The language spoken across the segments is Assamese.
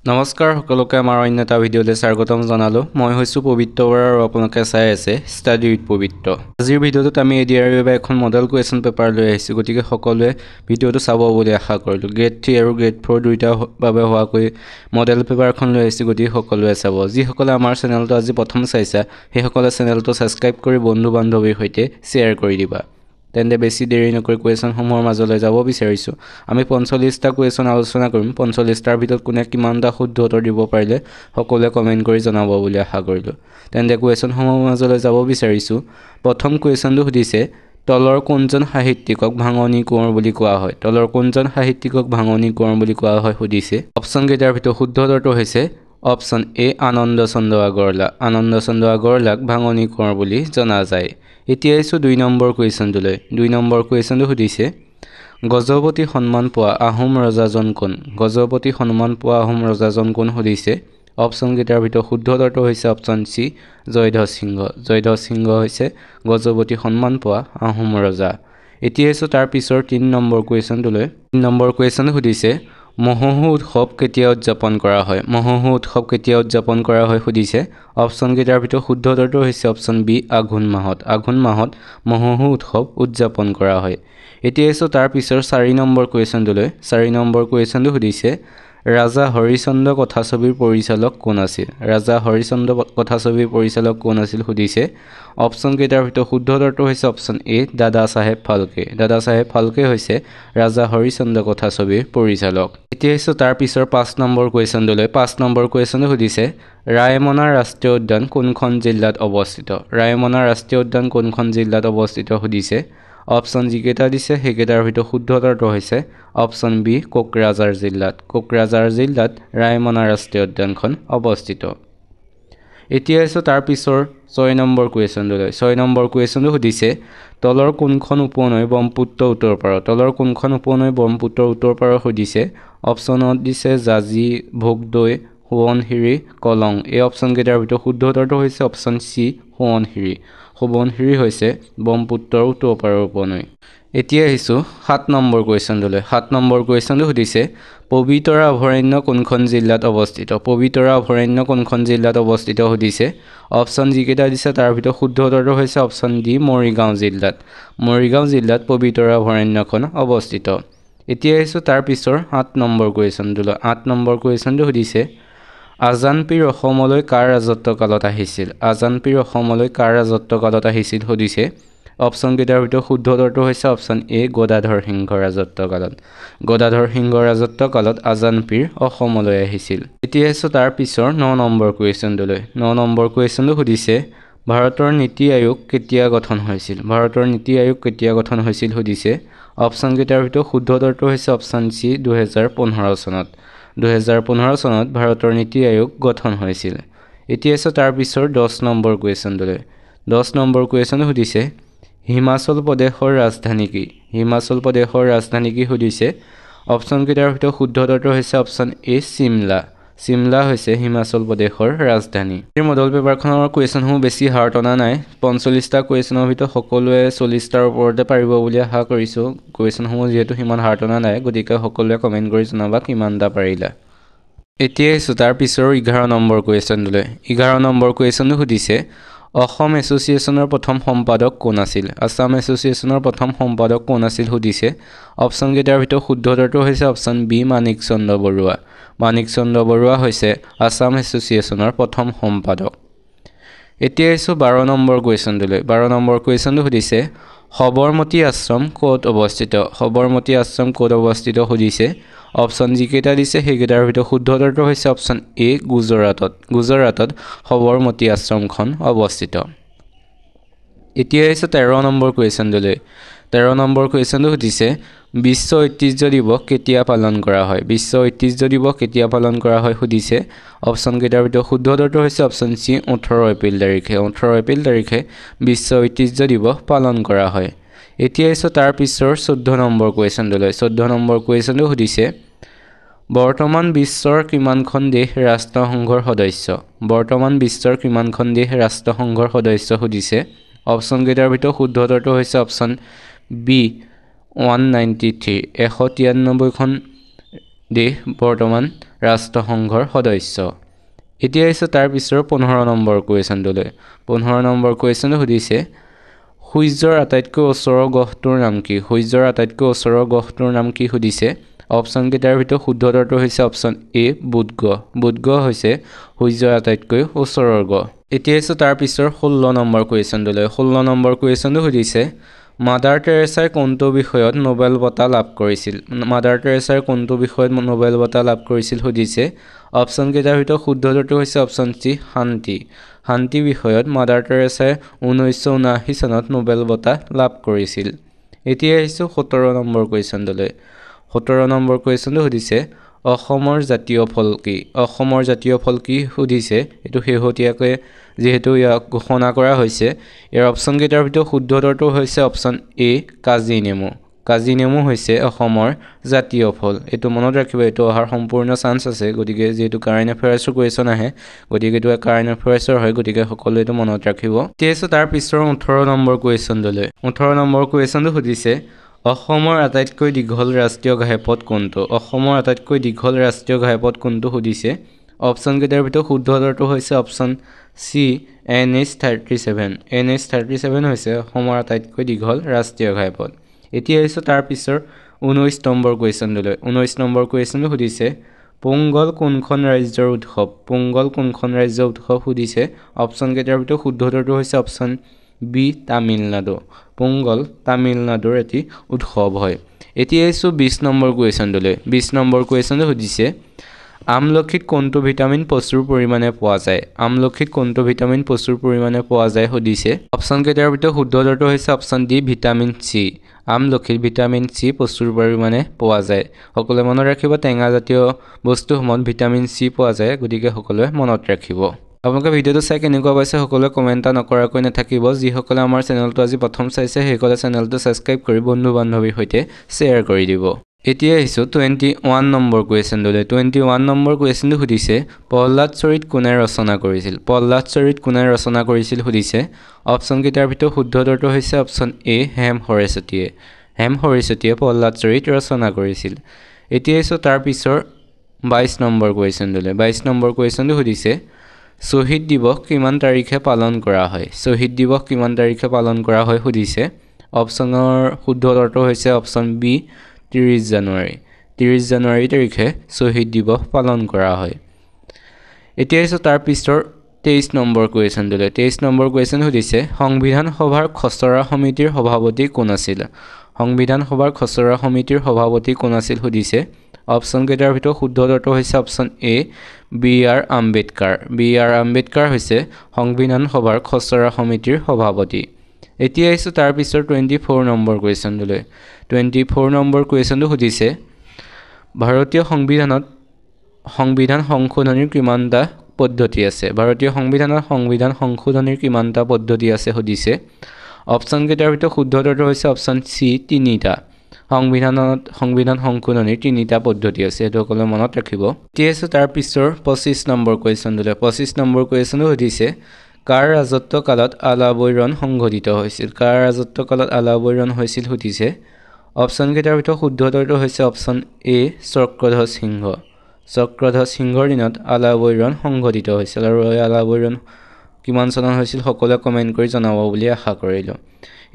নমস্কাৰ সকলোকে আমাৰ অন্য এটা ভিডিঅ'লৈ স্বাগতম জনালোঁ। মই হৈছোঁ পবিত্ৰ বৰা আৰু আপোনালোকে চাই আছে ষ্টাডি উইথ পবিত্ৰ। আজিৰ ভিডিঅ'টোত আমি এডিআৰৰ বাবে এখন মডেল কুৱেশ্যন পেপাৰ লৈ আহিছোঁ, গতিকে সকলোৱে ভিডিঅ'টো চাব বুলি আশা কৰিলোঁ। গ্ৰেড 3 আৰু গ্ৰেড 4 দুয়োটাৰ বাবে হোৱাকৈ মডেল পেপাৰখন লৈ আহিছোঁ, গতিকে সকলোৱে চাব। যিসকলে আমাৰ চেনেলটো আজি প্ৰথম চাইছা সেইসকলে চেনেলটো ছাবস্ক্ৰাইব কৰি বন্ধু বান্ধৱীৰ সৈতে শ্বেয়াৰ কৰি দিবা। তেন্তে বেছি দেৰি নকৰি কুৱেশ্যনসমূহৰ মাজলৈ যাব বিচাৰিছোঁ। আমি 45টা কুৱেশ্যন আলোচনা কৰিম। 45টাৰ ভিতৰত কোনে কিমানটা শুদ্ধ উত্তৰ দিব পাৰিলে সকলোৱে কমেণ্ট কৰি জনাব বুলি আশা কৰিলোঁ। তেন্তে কুৱেশ্যনসমূহৰ মাজলৈ যাব বিচাৰিছোঁ। প্ৰথম কুৱেশ্যনটো সুধিছে, তলৰ কোনজন সাহিত্যিকক ভাঙনি কোঁৱৰ বুলি কোৱা হয়? তলৰ কোনজন সাহিত্যিকক ভাঙনি কোঁৱৰ বুলি কোৱা হয় সুধিছে। অপশ্যন কেইটাৰ ভিতৰত শুদ্ধ উত্তৰটো হৈছে অপশ্যন এ আনন্দ চন্দ্ৰ আগৰৱালা। আনন্দ চন্দ্ৰ আগৰৱালাক ভাঙনি কোঁৱৰ বুলি জনা যায়। এতিয়া আহিছোঁ 2 নম্বৰ কুৱেশ্যনটোলৈ। 2 নম্বৰ কুৱেশ্যনটো সুধিছে, গজপতি সন্মান পোৱা আহোম ৰজাজন কোন? গজপতি সন্মান পোৱা আহোম ৰজাজন কোন সুধিছে। অপশ্যন কেইটাৰ ভিতৰত শুদ্ধ উত্তৰটো হৈছে অপশ্যন চি জয়ধ্বজ সিংহ। জয়ধ্বজ সিংহ হৈছে গজপতি সন্মান পোৱা আহোম ৰজা। এতিয়া আহিছোঁ তাৰ পিছৰ 3 নম্বৰ কুৱেশ্যনটোলৈ। 3 নম্বৰ কুৱেশ্যনটো সুধিছে, মহোহো উৎসৱ কেতিয়া উদযাপন কৰা হয়? মহোহো উৎসৱ কেতিয়া উদযাপন কৰা হয় সুধিছে। অপশ্যন কেইটাৰ ভিতৰত শুদ্ধ উত্তৰটো হৈছে অপশ্যন বি আঘোণ মাহত। আঘোণ মাহত মহোহো উৎসৱ উদযাপন কৰা হয়। এতিয়া আহিছোঁ তাৰ পিছৰ 4 নম্বৰ কুৱেশ্যনটোলৈ। 4 নম্বৰ কুৱেশ্যনটো সুধিছে, ৰাজা হৰিশ্চন্দ্ৰ কথাছবিৰ পৰিচালক কোন আছিল? ৰাজা হৰিশ্চন্দ্ৰ কথাছবিৰ পৰিচালক কোন আছিল সুধিছে। অপশ্যন কেইটাৰ ভিতৰত শুদ্ধ উত্তৰটো হৈছে অপশ্যন এ দাদা চাহেব ফাল্কে। দাদা চাহেব ফাল্কে হৈছে ৰাজা হৰিশ্চন্দ্ৰ কথাছবিৰ পৰিচালক। এতিয়া আহিছোঁ তাৰ পিছৰ 5 নম্বৰ কুৱেশ্যনটোলৈ। 5 নম্বৰ কুৱেশ্যনটো সুধিছে, ৰায়মনা ৰাষ্ট্ৰীয় উদ্যান কোনখন জিলাত অৱস্থিত? ৰায়মনা ৰাষ্ট্ৰীয় উদ্যান কোনখন জিলাত অৱস্থিত সুধিছে। অপশ্যন যিকেইটা দিছে সেইকেইটাৰ ভিতৰত শুদ্ধ উত্তৰটো হৈছে অপশ্যন বি কোকৰাঝাৰ জিলাত। কোকৰাঝাৰ জিলাত ৰায়মনা ৰাষ্ট্ৰীয় উদ্যানখন অৱস্থিত। এতিয়া আহিছোঁ তাৰ পিছৰ 6 নম্বৰ কুৱেশ্যনটোলৈ। 6 নম্বৰ কুৱেশ্যনটো সুধিছে, তলৰ কোনখন উপনৈ ব্ৰহ্মপুত্ৰ উত্তৰ পাৰৰ? তলৰ কোনখন উপনৈ ব্ৰহ্মপুত্ৰৰ উত্তৰ পাৰৰ সুধিছে। অপশ্যনত দিছে জাঁজি, ভোগদৈ, সোৱণশিৰি, কলং। এই অপশ্যনকেইটাৰ ভিতৰত শুদ্ধ উত্তৰটো হৈছে অপশ্যন চি সোৱণশিৰি। সোৱণশিৰি হৈছে ব্ৰহ্মপুত্ৰৰ উত্তৰ পাৰৰ উপনৈ। এতিয়া আহিছোঁ 7 নম্বৰ কুৱেশ্যনটোলৈ। 7 নম্বৰ কুৱেশ্যনটো সুধিছে, পবিতৰা অভয়াৰণ্য কোনখন জিলাত অৱস্থিত? পবিতৰা অভয়াৰণ্য কোনখন জিলাত অৱস্থিত সুধিছে। অপশ্যন যিকেইটা দিছে তাৰ ভিতৰত শুদ্ধ উত্তৰটো হৈছে অপশ্যন ডি মৰিগাঁও জিলাত। মৰিগাঁও জিলাত পবিতৰা অভয়াৰণ্যখন অৱস্থিত। এতিয়া আহিছোঁ তাৰ পিছৰ 8 নম্বৰ কুৱেশ্যনটোলৈ। 8 নম্বৰ কুৱেশ্যনটো সুধিছে, আজান পীৰ অসমলৈ কাৰ ৰাজত্ব কালত আহিছিল? আজান পীৰ অসমলৈ কাৰ ৰাজত্ব কালত আহিছিল সুধিছে। অপশ্যন কেইটাৰ ভিতৰত শুদ্ধ উত্তৰটো হৈছে অপশ্যন এ গদাধৰ সিংহ ৰাজত্ব কালত। গদাধৰ সিংহ ৰাজত্ব কালত আজান পীৰ অসমলৈ আহিছিল। এতিয়া আহিছোঁ তাৰ পিছৰ 9 নম্বৰ কুৱেশ্যনটোলৈ। 9 নম্বৰ কুৱেশ্যনটো সুধিছে, ভাৰতৰ নীতি আয়োগ কেতিয়া গঠন হৈছিল? ভাৰতৰ নীতি আয়োগ কেতিয়া গঠন হৈছিল সুধিছে। অপশ্যন কেইটাৰ ভিতৰত শুদ্ধ উত্তৰটো হৈছে অপশ্যন চি 2015 চনত। 2015 চনত ভাৰতৰ নীতি আয়োগ গঠন হৈছিল। এতিয়া আহিছোঁ তাৰ পিছৰ 10 নম্বৰ কুৱেশ্যনটোলৈ। 10 নম্বৰ কুৱেশ্যনটো সুধিছে, হিমাচল প্ৰদেশৰ ৰাজধানী কি? হিমাচল প্ৰদেশৰ ৰাজধানী কি সুধিছে। অপশ্যন কেইটাৰ ভিতৰত শুদ্ধ উত্তৰটো হৈছে অপশ্যন এ চিমলা। চিমলা হৈছে হিমাচল প্ৰদেশৰ ৰাজধানী। এই মডেল পেপাৰখনৰ কুৱেশ্যনসমূহ বেছি হাৰ্ড অনা নাই। 45টা কুৱেশ্যনৰ ভিতৰত সকলোৱে 40টাৰ ওপৰতে পাৰিব বুলি আশা কৰিছোঁ। কুৱেশ্যনসমূহ যিহেতু সিমান হাৰ্ড অনা নাই, গতিকে সকলোৱে কমেণ্ট কৰি জনাবা কিমানটা পাৰিলা। এতিয়া আহিছোঁ তাৰ পিছৰ 11 নম্বৰ কুৱেশ্যনটোলৈ। 11 নম্বৰ কুৱেশ্যনটো সুধিছে, অসম এছ'চিয়েশ্যনৰ প্ৰথম সম্পাদক কোন আছিল? আছাম এছ'চিয়েশ্যনৰ প্ৰথম সম্পাদক কোন আছিল সুধিছে। অপশ্যন কেইটাৰ ভিতৰত শুদ্ধ উত্তৰটো হৈছে অপশ্যন বি মাণিক চন্দ্ৰ বৰুৱা। মাণিক চন্দ্ৰ বৰুৱা হৈছে আছাম এছ'চিয়েশ্যনৰ প্ৰথম সম্পাদক। এতিয়া আহিছোঁ 12 নম্বৰ কুৱেশ্যনটোলৈ। 12 নম্বৰ কুৱেশ্যনটো সুধিছে, সবৰমতী আশ্ৰম ক'ত অৱস্থিত? সবৰমতী আশ্ৰম ক'ত অৱস্থিত সুধিছে। অপশ্যন যিকেইটা দিছে সেইকেইটাৰ ভিতৰত শুদ্ধ উত্তৰটো হৈছে অপশ্যন এ গুজৰাটত। গুজৰাটত সবৰমতী আশ্ৰমখন অৱস্থিত। এতিয়া আহিছোঁ 13 নম্বৰ কুৱেশ্যনটোলৈ। 13 নম্বৰ কুৱেশ্যনটো সুধিছে, বিশ্ব ঐতিহ্য দিৱস কেতিয়া পালন কৰা হয়? বিশ্ব ঐতিহ্য দিৱস কেতিয়া পালন কৰা হয় সুধিছে। অপশ্যন কেইটাৰ ভিতৰত শুদ্ধ উত্তৰটো হৈছে অপশ্যন চি 18 এপ্ৰিল তাৰিখে। 18 এপ্ৰিল তাৰিখে বিশ্ব ঐতিহ্য দিৱস পালন কৰা হয়। এতিয়া আহিছোঁ তাৰ পিছৰ 14 নম্বৰ কুৱেশ্যনটোলৈ। 14 নম্বৰ কুৱেশ্যনটো সুধিছে, বৰ্তমান বিশ্বৰ কিমানখন দেশ ৰাষ্ট্ৰসংঘৰ সদস্য? বৰ্তমান বিশ্বৰ কিমানখন দেশ ৰাষ্ট্ৰসংঘৰ সদস্য সুধিছে। অপশ্যন কেইটাৰ ভিতৰত শুদ্ধ উত্তৰটো হৈছে অপশ্যন বি 193। 193খন দেশ বৰ্তমান ৰাষ্ট্ৰসংঘৰ সদস্য এতিয়া আহিছে তাৰ পিছৰ 15 নম্বৰ কুৱেশ্যনটোলৈ 15 নম্বৰ কুৱেশ্যনটো সুধিছে সূৰ্যৰ আটাইতকৈ ওচৰৰ গ্ৰহটোৰ নাম কি সূৰ্যৰ আটাইতকৈ ওচৰৰ গ্ৰহটোৰ নাম কি সুধিছে অপচন কেইটাৰ ভিতৰত শুদ্ধ উত্তৰটো হৈছে অপচন এ বুধ গ্ৰহ হৈছে সূৰ্যৰ আটাইতকৈ ওচৰৰ গ্ৰহ এতিয়া আহিছে তাৰ পিছৰ 16 নম্বৰ কুৱেশ্যনটোলৈ 16 নম্বৰ কুৱেশ্যনটো সুধিছে মাদাৰ টেৰেছাই কোনটো বিষয়ত নোবেল বঁটা লাভ কৰিছিল মাদাৰ টেৰেছাই কোনটো বিষয়ত নোবেল বঁটা লাভ কৰিছিল সুধিছে অপচন কেইটাৰ ভিতৰত শুদ্ধ উত্তৰটো হৈছে অপচন চি শান্তি বিষয়ত মাদাৰ টেৰেছাই 1979 চনত নোবেল বঁটা লাভ কৰিছিল এতিয়া আহিছে 17 নম্বৰ কুৱেশ্যনটোলৈ 17 নম্বৰ কুৱেশ্যনটো সুধিছে অসমৰ জাতীয় ফল কি সুধিছে এটো শেহতীয়াকৈ যেহেতু ইয়াক ঘোষণা কৰা হৈছে ইয়াৰ অপচন কেইটাৰ ভিতৰত শুদ্ধ উত্তৰটো হৈছে অপচন এ কাজি নেমু হৈছে অসমৰ জাতীয় ফল এটো মনত ৰাখিব এটো অহাৰ সম্পূৰ্ণ চান্স আছে গতিকে যেহেতু কাৰেণ্ট এফেয়াৰ্ছৰ কুৱেশ্যন আহে গতিকে এটো কাৰেণ্ট এফেয়াৰ্ছৰ হয় গতিকে সকলোৱে এটো মনত ৰাখিব তেজ তাৰ পিছৰ 18 নম্বৰ কুৱেশ্যনলৈ 18 নম্বৰ কুৱেশ্যনটো সুধিছে অসমৰ আটাইতকৈ দীঘল ৰাষ্ট্ৰীয় ঘাইপথ কোনটো সুধিছে অপচন কেইটাৰ ভিতৰত শুদ্ধ উত্তৰটো হৈছে অপচন চি NH37 হৈছে অসমৰ আটাইতকৈ দীঘল ৰাষ্ট্ৰীয় ঘাইপথ এতিয়া হৈছে তাৰ পিছৰ 19 নম্বৰ কুৱেশ্যনলৈ 19 নম্বৰ কুৱেশ্যনটো সুধিছে পোংগল কোনখন ৰাজ্যৰ উৎসৱ সুধিছে অপচন কেইটাৰ ভিতৰত শুদ্ধ উত্তৰটো হৈছে অপচন বি তামিলনাডু পোংগল তামিলনাডুৰ এটি উৎসৱ হয় এতিয়া আহিছো 20 নম্বৰ কুৱেশ্যনলৈ 20 নম্বৰ কুৱেশ্যনটো সুধিছে আমলখিত কোনটো ভিটামিন প্ৰচুৰ পৰিমাণে পোৱা যায় সুধিছে অপচন কেইটাৰ ভিতৰত শুদ্ধ উত্তৰটো হৈছে অপচন ডি ভিটামিন চি আমলখিত ভিটামিন চি প্ৰচুৰ পৰিমাণে পোৱা যায় সকলোৱে মনত ৰাখিব টেঙা জাতীয় বস্তুসমূহত ভিটামিন চি পোৱা যায় গতিকে সকলোৱে মনত ৰাখিব আপোনালোকে ভিডিওটো চাই কেনেকুৱা পাইছে সকলোৱে কমেন্ট নকৰাকৈ নাথাকিব যিসকলে আমাৰ চেনেলটো আজি প্ৰথম চাইছে সেইসকলে চেনেলটো সাবস্ক্ৰাইব কৰি বন্ধু বান্ধৱীৰ সৈতে শ্বেয়াৰ কৰি দিব এতিয়া আহিছো 21 নম্বৰ কুৱেশ্যনলৈ 21 নম্বৰ কুৱেশ্যনটো সুধিছে প্ৰহ্লাদ চৰিত কোনে ৰচনা কৰিছিল সুধিছে অপচন কেইটাৰ ভিতৰত শুদ্ধ উত্তৰটো হৈছে অপচন এ হেম হৰিচতিয়ে প্ৰহ্লাদ চৰিত ৰচনা কৰিছিল এতিয়া আহিছো তাৰ পিছৰ 22 নম্বৰ কুৱেশ্যনলৈ 22 নম্বৰ কুৱেশ্যনটো সুধিছে শহীদ দিৱস কিমান তাৰিখে পালন কৰা হয় সুধিছে অপচনৰ শুদ্ধ উত্তৰটো হৈছে অপচন বি 30 জানুৱাৰী তাৰিখে শহীদ দিৱস পালন কৰা হয় এতিয়া আহিছো তাৰ পিছৰ 23 নম্বৰ কুৱেশ্যনলৈ 23 নম্বৰ কুৱেশ্যন সুধিছে সংবিধান সভাৰ খচৰা সমিতিৰ সভাপতি কোন আছিল সুধিছে অপচন কেইটাৰ ভিতৰত শুদ্ধ উত্তৰটো হৈছে option A B R Ambedkar হৈছে সংবিধান সভাৰ খচৰা সমিতিৰ সভাপতি এতিয়া আহিছো তাৰ পিছৰ 24 নম্বৰ কুৱেশ্যনলৈ 24 নম্বৰ কুৱেশ্যনটো সুধিছে ভাৰতীয় সংবিধান সংশোধনীৰ কিমানটা পদ্ধতি আছে সুধিছে অপচন কেইটাৰ ভিতৰত শুদ্ধ উত্তৰটো হৈছে অপচন চি 3টা সংবিধান সংশোধনীৰ 3টা পদ্ধতি আছে এটো সকলোৱে মনত ৰাখিব এতিয়া আছে তাৰ পিছৰ 25 নম্বৰ কুৱেশ্যনলৈ 25 নম্বৰ কুৱেশ্যনটো সুধিছে কাৰ ৰাজত্ব কালত আলাবৈৰণ হৈছিল সুধিছে অপচন কেইটাৰ ভিতৰত শুদ্ধ উত্তৰটো হৈছে অপচন এ চক্ৰধ্বজ সিংহৰ দিনত আলাবৈৰণ সংঘটিত হৈছিল আৰু আলাবৈৰণ কিমান চনত হৈছিল সকলোৱে কমেন্ট কৰি জনাব বুলি আশা কৰিলো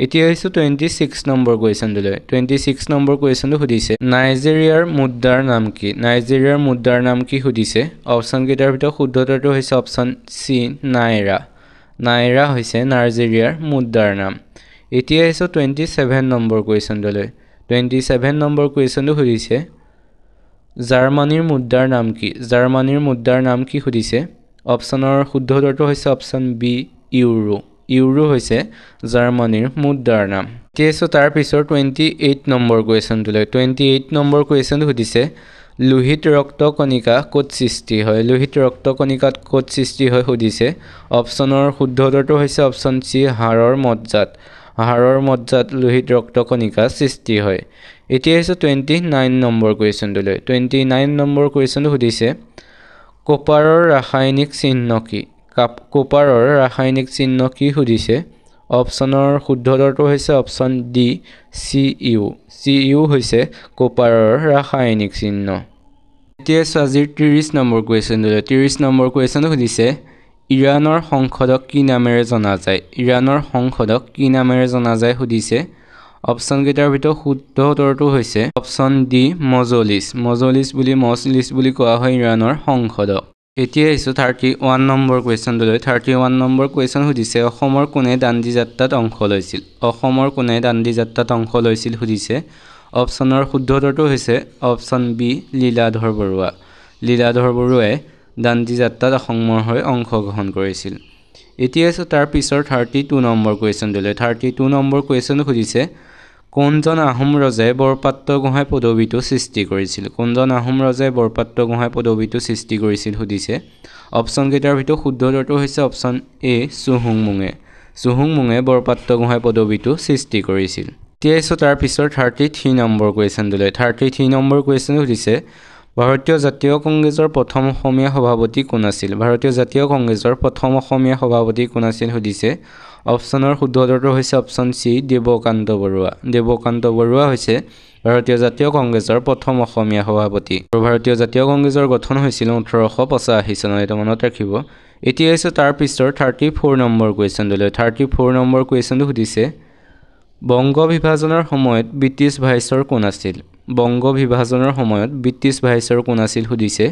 এতিয়া হৈছে 26 নম্বৰ কুৱেশ্যনলৈ 26 নম্বৰ কুৱেশ্যনটো সুধিছে নাইজেৰিয়াৰ মুদ্ৰাৰ নাম কি সুধিছে অপচন কেইটাৰ ভিতৰত শুদ্ধ উত্তৰটো হৈছে অপচন চি নাইৰা হৈছে নাইজেৰিয়াৰ মুদ্ৰাৰ নাম এতিয়া হৈছে 27 নম্বৰ কুৱেশ্যনলৈ 27 নম্বৰ কুৱেশ্যনটো সুধিছে জাৰ্মানীৰ মুদ্ৰাৰ নাম কি সুধিছে অপচনৰ শুদ্ধ উত্তৰটো হৈছে অপচন বি ইউৰো হৈছে জাৰ্মানীৰ মুদ্ৰাৰ নাম এতিয়া তাৰ পিছৰ 28 নম্বৰ কুৱেশ্যনটোলৈ 28 নম্বৰ কুৱেশ্যনটো সুধিছে লোহিত ৰক্ত কণিকা ক'ত সৃষ্টি হয় সুধিছে অপচনৰ শুদ্ধ উত্তৰটো হৈছে অপচন চি হাড়ৰ মজ্জাত লোহিত ৰক্ত কণিকা সৃষ্টি হয় এতিয়া হৈছে 29 নম্বৰ কুৱেশ্যনটোলৈ 29 নম্বৰ কুৱেশ্যনটো সুধিছে কপাৰৰ ৰাসায়নিক চিহ্ন কি সুধিছে অপচনৰ শুদ্ধ উত্তৰটো হৈছে অপচন ডি CU হৈছে কপাৰৰ ৰাসায়নিক চিহ্ন এতিয়া আজিৰ 30 নম্বৰ কুৱেশ্যনটোলৈ 30 নম্বৰ কুৱেশ্যন সুধিছে ইৰাণৰ সংসদক কি নামেৰে জনা যায় ইৰাণৰ সংসদক কি নামেৰে জনা যায় সুধিছে অপচন কেইটাৰ ভিতৰত শুদ্ধ উত্তৰটো হৈছে অপচন ডি মজলিছ বুলি কোৱা হয় ইৰাণৰ সংসদক এতিয়া আহিছো 31 নম্বৰ কুৱেশ্যনটোলৈ 31 নম্বৰ কুৱেশ্যন সুধিছে অসমৰ কোনে দাণ্ডি যাত্ৰাত অংশ লৈছিল সুধিছে অপচনৰ শুদ্ধ উত্তৰটো হৈছে অপচন বি লীলাধৰ বৰুৱাই দাণ্ডি যাত্ৰাত অসমৰ হৈ অংশগ্ৰহণ কৰিছিল এতিয়া আছে তাৰ পিছৰ 32 নম্বৰ কুৱেশ্যনটোলৈ 32 নম্বৰ কুৱেশ্যন সুধিছে কোনজন আহোম ৰজাই বৰপাত্ৰ গোহাঁই পদবীটো সৃষ্টি কৰিছিল সুধিছে অপচন কেইটাৰ ভিতৰত শুদ্ধ উত্তৰটো হৈছে অপচন এ চুহুংমুঙে বৰপাত্ৰ গোহাঁই পদবীটো সৃষ্টি কৰিছিল এতিয়া আছে তাৰ পিছৰ 33 নম্বৰ কুৱেশ্যনটোলৈ 33 নম্বৰ কুৱেশ্যন সুধিছে ভাৰতীয় জাতীয় কংগ্ৰেছৰ প্ৰথম অসমীয়া সভাপতি কোন আছিল সুধিছে অপচনৰ শুদ্ধ উত্তৰটো হৈছে অপচন চি দেৱকান্ত বৰুৱা হৈছে ভাৰতীয় জাতীয় কংগ্ৰেছৰ প্ৰথম অসমীয়া সভাপতি ভাৰতীয় জাতীয় কংগ্ৰেছৰ গঠন হৈছিল 1885 চনত এটা মনত ৰাখিব এতিয়া আছে তাৰ পিছৰ 34 নম্বৰ কুৱেশ্যনটোলৈ 34 নম্বৰ কুৱেশ্যনটো সুধিছে বংগ বিভাজনৰ সময়ত ব্ৰিটিছ ভাইচৰ কোন আছিল সুধিছে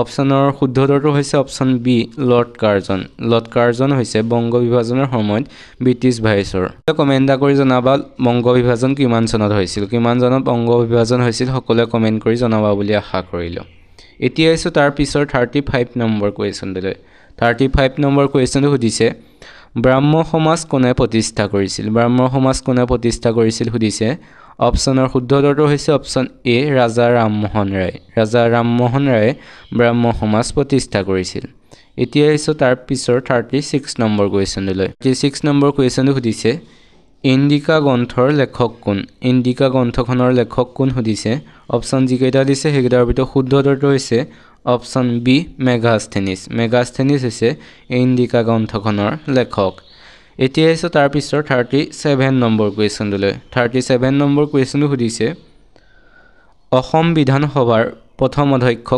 অপচনৰ শুদ্ধ উত্তৰটো হৈছে অপচন বি লৰ্ড কাৰ্জন হৈছে বংগ বিভাজনৰ সময়ত ব্ৰিটিছ ভাইচৰ কমেণ্ট কৰি জনাবা বংগ বিভাজন কিমান চনত বংগ বিভাজন হৈছিল সকলোৱে কমেণ্ট কৰি জনাবা বুলি আশা কৰিলো এতিয়া আহিছো তাৰ পিছৰ 35 নম্বৰ কুৱেশ্যনটোলৈ 35 নম্বৰ কুৱেশ্যনটো সুধিছে ব্ৰাহ্ম সমাজ কোনে প্ৰতিষ্ঠা কৰিছিল সুধিছে অপচনৰ শুদ্ধ উত্তৰটো হৈছে অপচন এ ৰাজা ৰামমোহন ৰায়ে ব্ৰাহ্ম সমাজ প্ৰতিষ্ঠা কৰিছিল এতিয়া আহিছো তাৰ পিছৰ 36 নম্বৰ কুৱেশ্যনটোলৈ 36 নম্বৰ কুৱেশ্যনটো সুধিছে ইণ্ডিকা গ্ৰন্থখনৰ লেখক কোন সুধিছে অপচন যিকেইটা দিছে সেইকেইটাৰ ভিতৰত শুদ্ধ উত্তৰটো হৈছে অপচন বি মেগাস্থেনিছ হৈছে ইণ্ডিকা গ্ৰন্থখনৰ লেখক এতিয়া আহিছো তাৰ পিছৰ 37 নম্বৰ কুৱেশ্যনটোলৈ 37 নম্বৰ কুৱেশ্যনটো সুধিছে অসম বিধানসভাৰ প্ৰথম অধ্যক্ষ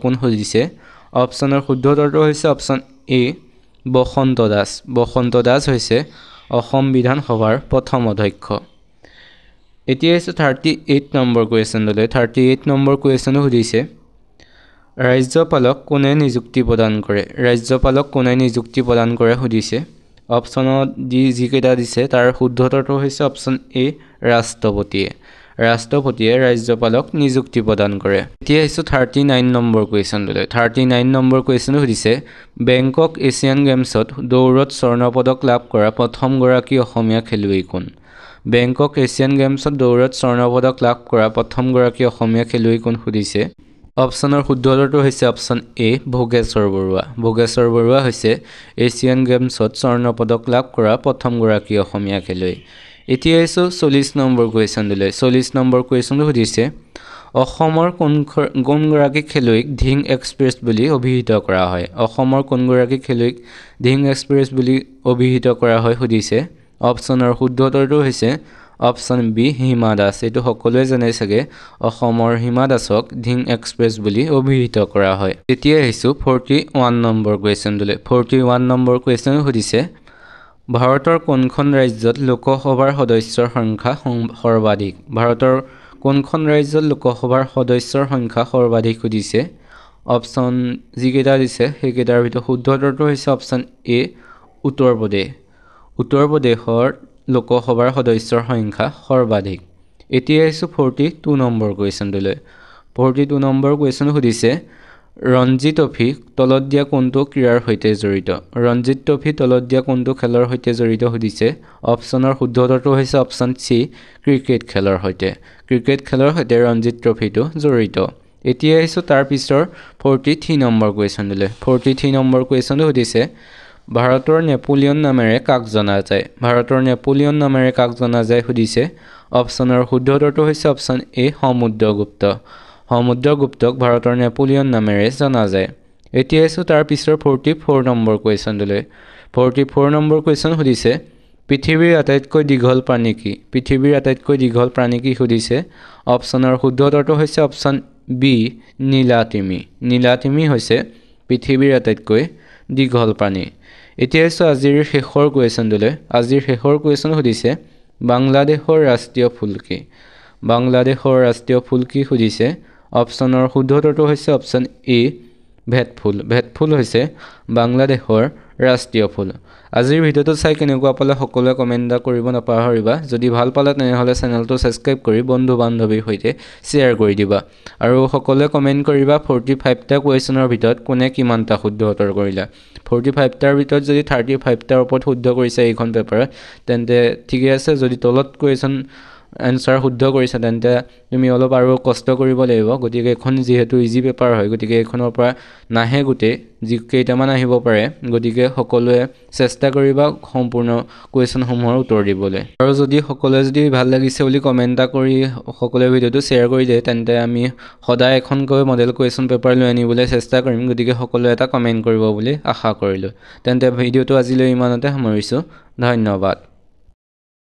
কোন সুধিছে অপচনৰ শুদ্ধ উত্তৰটো হৈছে অপচন এ বসন্ত দাস হৈছে অসম বিধানসভাৰ প্ৰথম অধ্যক্ষ এতিয়া আহিছো 38 নম্বৰ কুৱেশ্যনটোলৈ 38 নম্বৰ কুৱেশ্যনটো সুধিছে ৰাজ্যপালক কোনে নিযুক্তি প্ৰদান কৰে সুধিছে অপচনত যিকেইটা দিছে তাৰ শুদ্ধ উত্তৰটো হৈছে অপচন এ ৰাষ্ট্ৰপতিয়ে ৰাজ্যপালক নিযুক্তি প্ৰদান কৰে এতিয়া আহিছো 39 নম্বৰ কুৱেশ্যনটোলৈ 39 নম্বৰ কুৱেশ্যনটো সুধিছে বেংকক এছিয়ান গেমছত দৌৰত স্বৰ্ণ পদক লাভ কৰা প্ৰথমগৰাকী অসমীয়া খেলুৱৈ কোন সুধিছে অপচনৰ শুদ্ধ উত্তৰটো হৈছে অপচন এ ভোগেশ্বৰ বৰুৱা হৈছে এছিয়ান গেমছত স্বৰ্ণ পদক লাভ কৰা প্ৰথমগৰাকী অসমীয়া খেলুৱৈ এতিয়া আহিছো 40 নম্বৰ কুৱেশ্যনটোলৈ 40 নম্বৰ কুৱেশ্যনটো সুধিছে অসমৰ কোনগৰাকী খেলুৱৈক ধিং এক্সপ্ৰেছ বুলি অভিহিত কৰা হয় সুধিছে অপচনৰ শুদ্ধ উত্তৰটো হৈছে অপচন বি হিমা দাস এইটো সকলোৱে জানে চাগে অসমৰ হিমা দাসক ধিং এক্সপ্ৰেছ বুলি অভিহিত কৰা হয় এতিয়া আহিছো 41 নম্বৰ কুৱেশ্যনটোলৈ 41 নম্বৰ কুৱেশ্যন সুধিছে ভাৰতৰ কোনখন ৰাজ্যত লোকসভাৰ সদস্যৰ সংখ্যা সৰ্বাধিক সুধিছে অপচন যিকেইটা দিছে সেইকেইটাৰ ভিতৰত শুদ্ধ উত্তৰটো হৈছে অপচন এ উত্তৰ প্ৰদেশৰ লোকসভাৰ সদস্যৰ সংখ্যা সৰ্বাধিক এতিয়া আহিছো 42 নম্বৰ কুৱেশ্যনটোলৈ 42 নম্বৰ কুৱেশ্যন সুধিছে ৰঞ্জি ট্ৰফি তলত দিয়া কোনটো খেলৰ সৈতে জড়িত সুধিছে অপচনৰ শুদ্ধ উত্তৰটো হৈছে অপচন চি ক্ৰিকেট খেলৰ সৈতে ৰঞ্জি ট্ৰফিটো জড়িত এতিয়া আহিছো তাৰ পিছৰ 43 নম্বৰ কুৱেশ্যনটোলৈ 43 নম্বৰ কুৱেশ্যনটো সুধিছে ভাৰতৰ নেপোলিয়ন নামেৰে কাক জনা যায় সুধিছে অপচনৰ শুদ্ধ উত্তৰটো হৈছে অপচন এ সমুদ্ৰগুপ্তক ভাৰতৰ নেপোলিয়ন নামেৰে জনা যায় এতিয়া আহিছো তাৰ পিছৰ 44 নম্বৰ কুৱেশ্যনটোলৈ 44 নম্বৰ কুৱেশ্যন সুধিছে পৃথিৱীৰ আটাইতকৈ দীঘল প্ৰাণী কি? পৃথিৱীৰ আটাইতকৈ দীঘল প্ৰাণী কি সুধিছে। অপশ্যনৰ শুদ্ধ উত্তৰটো হৈছে অপশ্যন বি নীলাতিমি। নীলাতিমি হৈছে পৃথিৱীৰ আটাইতকৈ দীঘল প্ৰাণী। এতিয়া হৈছে আজিৰ শেষৰ কুৱেশ্যনটোলৈ। আজিৰ শেষৰ কুৱেশ্যন সুধিছে বাংলাদেশৰ ৰাষ্ট্ৰীয় ফুল কি? বাংলাদেশৰ ৰাষ্ট্ৰীয় ফুল কি সুধিছে। অপশ্যনৰ শুদ্ধ উত্তৰটো হৈছে অপশ্যন এ ভেটফুল। ভেটফুল হৈছে বাংলাদেশৰ ৰাষ্ট্ৰীয় ফুল। আজিৰ ভিডিঅ'টো চাই কেনেকুৱা পালে সকলোৱে কমেণ্ট এটা কৰিব নাপাহৰিবা। যদি ভাল পালে তেনেহ'লে চেনেলটো ছাবস্ক্ৰাইব কৰি বন্ধু বান্ধৱীৰ সৈতে শ্বেয়াৰ কৰি দিবা। আৰু সকলোৱে কমেণ্ট কৰিবা 45টা কুৱেশ্যনৰ ভিতৰত কোনে কিমানটা শুদ্ধ উত্তৰ কৰিলা। 45টাৰ ভিতৰত যদি 35টাৰ ওপৰত শুদ্ধ কৰিছে এইখন পেপাৰত তেন্তে ঠিকে আছে। যদি তলত কুৱেশ্যন এনচাৰ শুদ্ধ কৰিছা তেন্তে তুমি অলপ আৰু কষ্ট কৰিব লাগিব। গতিকে এখন যিহেতু ইজি পেপাৰ হয় গতিকে এইখনৰ পৰা নাহে গোটেই যি কেইটামান আহিব পাৰে। গতিকে সকলোৱে চেষ্টা কৰিবা সম্পূৰ্ণ কুৱেশ্যনসমূহৰ উত্তৰ দিবলৈ। আৰু যদি সকলোৱে যদি ভাল লাগিছে বুলি কমেণ্ট এটা কৰি সকলোৱে ভিডিঅ'টো শ্বেয়াৰ কৰি দিয়ে তেন্তে আমি সদায় এখনকৈ মডেল কুৱেশ্যন পেপাৰ লৈ আনিবলৈ চেষ্টা কৰিম। গতিকে সকলোৱে এটা কমেণ্ট কৰিব বুলি আশা কৰিলোঁ। তেন্তে ভিডিঅ'টো আজিলৈ ইমানতে সামৰিছোঁ। ধন্যবাদ।